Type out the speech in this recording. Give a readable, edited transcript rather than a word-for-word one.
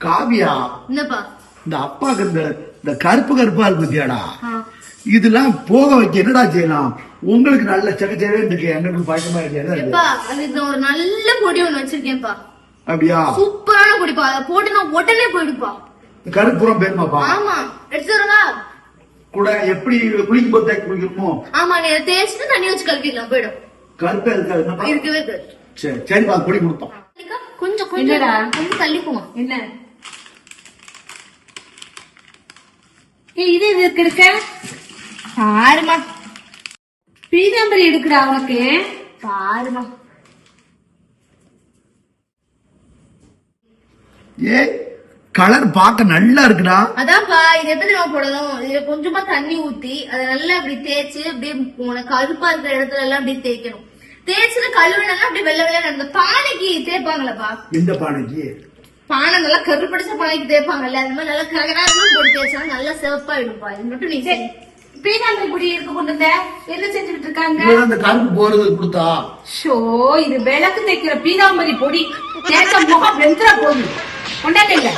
காவியா, என்னப்பா இந்த அப்பாக்கு இந்த கருப்பு கருப்பா இருக்கு பத்தியாடா, இதெல்லாம் போக வைக்க என்னடா செய்யலாம்? உங்களுக்கு நல்ல செக்கச்சேவே இருக்கு, எனக்கு பயமா இருக்குப்பா. அதுக்கு ஒரு நல்ல பொடி ஒண்ணு வச்சிருக்கேன்ப்பா. அப்படியா? சூப்பரான பொடிப்பா. அதை போட்டு நான் உடனே போயிடுப்பா. கருப்புறம் பேருமாப்பா? ஆமா, எடுத்துருங்க. கூட எப்படி குளிக்கும் போது குளிக்கணுமோ? ஆமா, நீ தேய்ச்சிட்டு தண்ணி வச்சு கழுவிடலாம், போயிடும். கருப்பே இருக்காது, இருக்கவே இருக்காது. சரி சரிப்பா, பொடி கொடுப்போம். கொஞ்சம் கொஞ்சம் கொஞ்சம் தள்ளி போவோம். என்ன இது எடுக்க பாருமா, பீதாம்பரி எடுக்கடா உனக்கு. பாருமா. ஏ கலர் பார்க்க நல்லா இருக்குடா. அதான்ப்பா, இது எப்படி நம்ம போடணும்? இதுல கொஞ்சமா தண்ணி ஊத்தி அதை நல்லா அப்படி தேய்ச்சு அப்படியே உனக்கு கருப்பா இருக்கிற இடத்துல எல்லாம் அப்படியே தேய்க்கணும். தேய்ச்சிட்டு கழுவினா அப்படியே வெள்ளை வெள்ளை நடந்த பானைக்கு தேய்ப்பாங்களப்பா. இந்த பானைக்கு? பானை நல்லா கருப்படிச்ச பானைக்கு தேய்ப்பாங்கல்ல, அந்த மாதிரி நல்லா கரகரான்னு போட்டு தேய்ச்சா நல்லா சிவப்பா இடுப்பா. இது மட்டும் நீ பீதாம்பரி பொடி எடுக்க கொண்டு வந்த. என்ன செஞ்சுட்டு இருக்காங்க? அந்த கருப்பு போறது கொடுத்தா. ஷோ, இது விளக்கு தைக்கிற பீதாம்பரி பொடி. தேய்ச்ச முகம் வெந்துற போகுது. கொண்டாங்க.